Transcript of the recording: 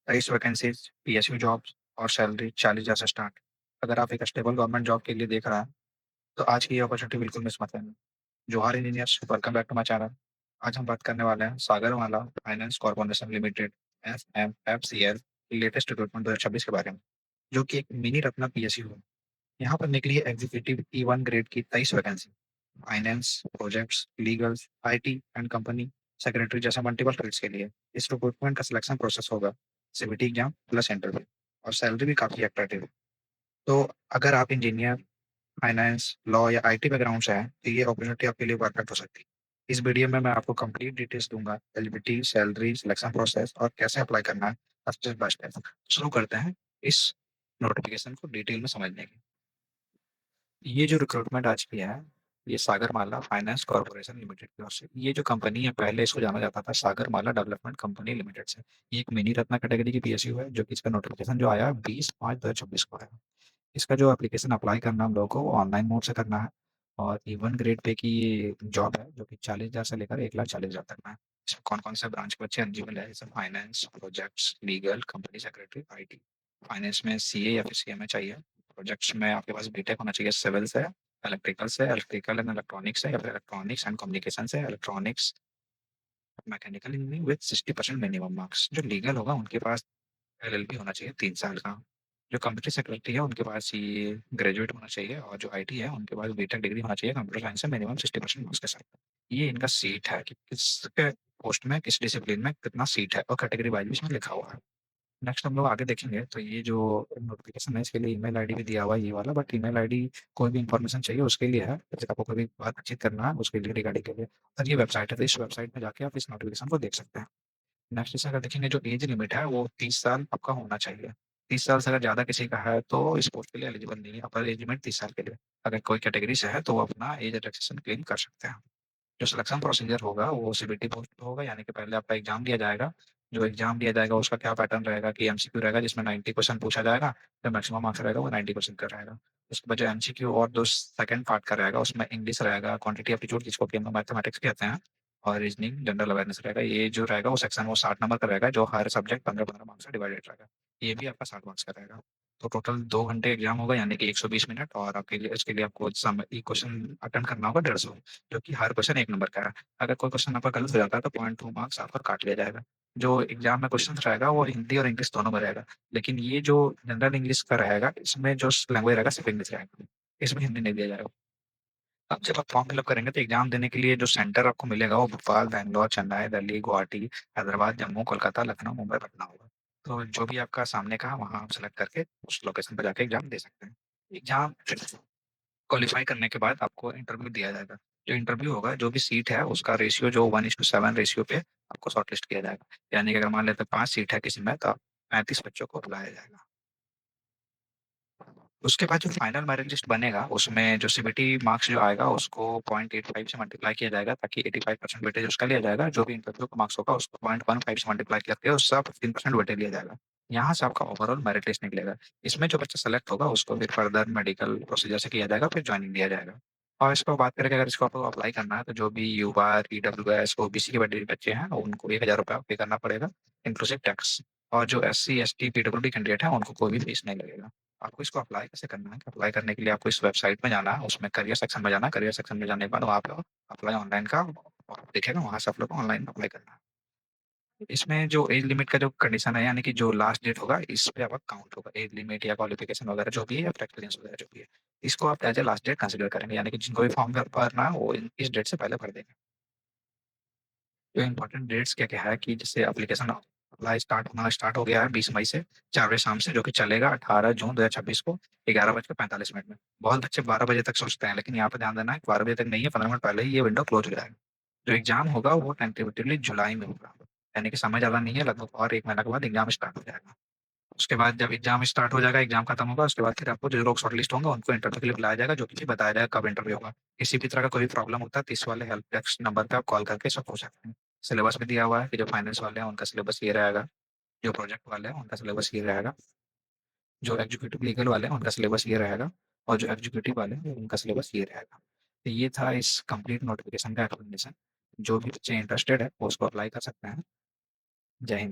23 vacancies, PSU jobs और salary 40,000 से start. अगर आप एक स्टेबल गवर्नमेंट जॉब के लिए देख रहे हैं, तो आज की ये अपॉर्चुनिटी बिल्कुल मिस मत करना। जोहार engineers, welcome back to my channel. आज हम बात करने वाले हैं Sagarmala finance corporation limited (FMFCL) की लेटेस्ट रिक्रूटमेंट 2026 के बारे में, जो कि एक मिनी रत्ना पीएसयू है। यहाँ पर निकली है एग्जीक्यूटिव E1 ग्रेड की 23 vacancy. Finance, projects, legals, IT and company secretary जैसे मल्टीपल फील्ड्स के लिए इस रिक्रूटमेंट का सिलेक्शन प्रोसेस होगा। सीबीटी एग्जाम प्लस इंटरव्यू, और सैलरी भी काफ़ी अट्रैक्टिव है। तो अगर आप इंजीनियर, फाइनेंस, लॉ या आईटी बैकग्राउंड से हैं, तो ये अपॉर्चुनिटी आपके लिए परफेक्ट हो सकती है। इस वीडियो में मैं आपको कंप्लीट डिटेल्स दूंगा, एलिजिबिलिटी, सैलरी, सिलेक्शन प्रोसेस और कैसे अप्लाई करना है स्टेप बाय स्टेप। शुरू करते हैं इस नोटिफिकेशन को डिटेल में समझने की। ये जो रिक्रूटमेंट आज की है, ये सागरमाला फाइनेंस कॉर्पोरेशन लिमिटेड की ओर से। ये जो कंपनी है, पहले इसको जाना जाता था सागरमाला डेवलपमेंट कंपनी लिमिटेड से। ये एक मिनी रत्ना कैटेगरी की पीएसयू है, जो कि इसका नोटिफिकेशन जो आया है 20/5/2026 को है। इसका जो एप्लीकेशन अप्लाई करना हम लोगों को वो ऑनलाइन मोड से करना है। और E1 ग्रेड पे की ये जॉब है, जो कि 40,000 से लेकर 1,40,000 तक में है। इसमें कौन कौन से ब्रांच के बच्चे एलिजिबल है? जैसे finance, projects, legal, company secretary, IT. Finance में सीए या फिर सीएमए चाहिए। प्रोजेक्ट्स में आपके पास बीटेक होना चाहिए, सिविल से, इलेक्ट्रिकल से, इलेक्ट्रिकल एंड इलेक्ट्रॉनिक्स से, या फिर इलेक्ट्रॉनिक्स एंड कम्युनिकेशन से, electronics mechanical engineering with 60% minimum marks. जो लीगल होगा उनके पास एलएलबी होना चाहिए 3 साल का। जो कंप्यूटर सेक्रेटरी है उनके पास ये ग्रेजुएट होना चाहिए, और जो आईटी है उनके पास बीटेक डिग्री होना चाहिए कंप्यूटर साइंस से मिनिमम 60% मार्क्स के साथ। ये इनका सीट है कि किसके पोस्ट में, किस डिसिप्लिन में कितना सीट है, और कैटेगरी वाइज भी इसमें लिखा हुआ है। नेक्स्ट हम लोग आगे देखेंगे, तो ये जो नोटिफिकेशन है इसके लिए ईमेल आईडी भी दिया हुआ है ये वाला। बट ईमेल आईडी कोई भी इंफॉर्मेशन चाहिए उसके लिए है, जैसे आपको कोई भी बातचीत करना है उसके लिए रिगार्डिंग के लिए। और ये वेबसाइट है, तो इस वेबसाइट में जाके आप इस नोटिफिकेशन को देख सकते हैं। नेक्स्ट इसे अगर देखेंगे, जो एज लिमिट है वो 30 साल आपका होना चाहिए। 30 साल से अगर ज़्यादा किसी का है तो इस पोस्ट के लिए एलिजिबल नहीं है। अपर एज लिमिट 30 साल के लिए। अगर कोई कैटेगरी से है तो वो अपना एज रिलैक्सेशन क्लेम कर सकते हैं। जो सिलेक्शन प्रोसीजर होगा वो सीबीटी पोस्ट पे होगा, यानी कि पहले आपका एग्जाम दिया जाएगा। जो एग्जाम दिया जाएगा उसका क्या पैटर्न रहेगा कि एमसीक्यू रहेगा, जिसमें 90 क्वेश्चन पूछा जाएगा। जो मैक्सिमम मार्क्स रहेगा वो 90% का रहेगा। उसके बाद जो एमसीक्यू और दो सेकंड पार्ट का रहेगा, उसमें इंग्लिश रहेगा, क्वांटिटी एप्टीट्यूड जिसको कि हम लोग मैथमेटिक्स कहते हैं, और रीजनिंग जनरल अवेयरनेस रहेगा। ये जो रहेगा वो सेक्शन वो 60 नंबर का रहेगा, जो हर सब्जेक्ट 15-15 मार्क्स से डिवाइडेड रहेगा। ये भी आपका 60 मार्क्स का रहेगा। तो टोटल 2 घंटे एग्जाम होगा, यानी कि 120 मिनट, और आपके लिए इसके लिए आपको क्वेश्चन अटेंड करना होगा 150, जो कि हर क्वेश्चन 1 नंबर का है। अगर कोई क्वेश्चन आपका गलत हो जाता है तो 0.2 मार्क्स आपका काट लिया जाएगा। जो एग्जाम में क्वेश्चन रहेगा वो हिंदी और इंग्लिश दोनों में रहेगा। लेकिन ये जो जनरल इंग्लिश का रहेगा, इसमें जो लैंग्वेज रहेगा सिर्फ इंग्लिश रहेगा, इसमें हिंदी नहीं दिया जाएगा। अब जब आप फॉर्म फिलअप करेंगे तो एग्जाम देने के लिए जो सेंटर आपको मिलेगा वो भोपाल, बैंगलोर, चेन्नई, दिल्ली, गुवाहाटी, हैदराबाद, जम्मू, कोलकाता, लखनऊ, मुंबई, पटना होगा। तो जो भी आपका सामने का है वहाँ आप सेलेक्ट करके उस लोकेशन पर जाके एग्जाम दे सकते हैं। एग्जाम क्वालीफाई करने के बाद आपको इंटरव्यू दिया जाएगा। जो इंटरव्यू होगा, जो भी सीट है उसका रेशियो जो 1:7 रेशियो पे आपको शॉर्टलिस्ट किया जाएगा। यानी कि अगर मान लेते हैं 5 सीट है किसी में, तो 35 बच्चों को बुलाया जाएगा। उसके बाद जो फाइनल मेरिट लिस्ट बनेगा उसमें जो सीबीटी मार्क्स जो आएगा उसको 0.85 से मल्टीप्लाई किया जाएगा, ताकि 85% वेटेज उसका लिया जाएगा। जो भी इंटरव्यू का मार्क्स होगा उसको 0.15 से मल्टीप्लाई करके उसका 15% वेटेज लिया जाएगा। यहाँ से आपका ओवरऑल मेरिट लिस्ट निकलेगा। इसमें जो बच्चा सेलेक्ट होगा उसको फिर फर्दर मेडिकल प्रोसीजर से किया जाएगा, फिर ज्वाइनिंग दिया जाएगा। और इसको बात करें कि अगर इसको आपको अप्लाई करना है, तो जो भी युवा, ईडब्ल्यूएस, ओबीसी के बच्चे हैं उनको 1,000 रुपया पे करना पड़ेगा, इंक्लूसिव टैक्स। और जो एससी, एसटी, पीडब्ल्यूडी कैंडिडेट है उनको कोई भी फीस नहीं लगेगा। आपको इसको अप्लाई कैसे करना है? अप्लाई करने के लिए आपको इस वेबसाइट में जाना है, उसमें करियर सेक्शन में जाना है। करियर सेक्शन में जाने के बाद वहाँ पे अप्लाई ऑनलाइन का दिखेगा, वहाँ से आप लोग को ऑनलाइन अप्लाई करना है। इसमें जो एज लिमिट का जो कंडीशन है, यानी कि जो लास्ट डेट होगा इस पे आपका काउंट होगा। एज लिमिट या क्वालिफिकेशन वगैरह जो भी है, या फिर एक्सपीरियंस वगैरह जो भी है, इसको आप as a last date consider करेंगे। यानी कि जिनको भी फॉर्म भरना है वो इस डेट से पहले भर देंगे। जो इम्पोर्टेंट डेट्स क्या क्या है कि जैसे एप्लीकेशन अप्लाई स्टार्ट हो गया है 20 मई से, 4 बजे शाम से, जो कि चलेगा 18 जून 2026 को 11:45 में। बहुत बच्चे 12 बजे तक सोचते हैं, लेकिन यहाँ पे ध्यान देना है 12 बजे तक नहीं है, 15 मिनट पहले ही ये विंडो क्लोज हो जाएगा। जो एग्जाम होगा वो टेंटेटिवली जुलाई में होगा, यानी कि समय ज़्यादा नहीं है, लगभग और 1 महीना के बाद एग्जाम स्टार्ट हो जाएगा। उसके बाद जब एग्जाम स्टार्ट हो जाएगा, एग्जाम खत्म होगा, उसके बाद फिर आपको जो लोग शॉर्टलिस्ट होंगे उनको इंटरव्यू के लिए बुलाया जाएगा, जो कि बताया जाएगा कब इंटरव्यू होगा। किसी भी तरह का कोई भी प्रॉब्लम होता है तो इस वाले हेल्प डेस्क नंबर पे आप कॉल करके सब पूछ सकते हैं। सिलेबस भी दिया हुआ है कि जो फाइनेंस वाले हैं उनका सिलेबस ये रहेगा, जो प्रोजेक्ट वाले हैं उनका सिलेबस ये रहेगा, जो एग्जीक्यूटिव लीगल वाले हैं उनका सिलेबस ये रहेगा, और जो एग्जीक्यूटिव वाले हैं उनका सिलेबस ये रहेगा। तो ये था इस कंप्लीट नोटिफिकेशन का एक्सप्लेनेशन। जो भी बच्चे इंटरेस्टेड है वो उसको अप्लाई कर सकते हैं। जय हिंद।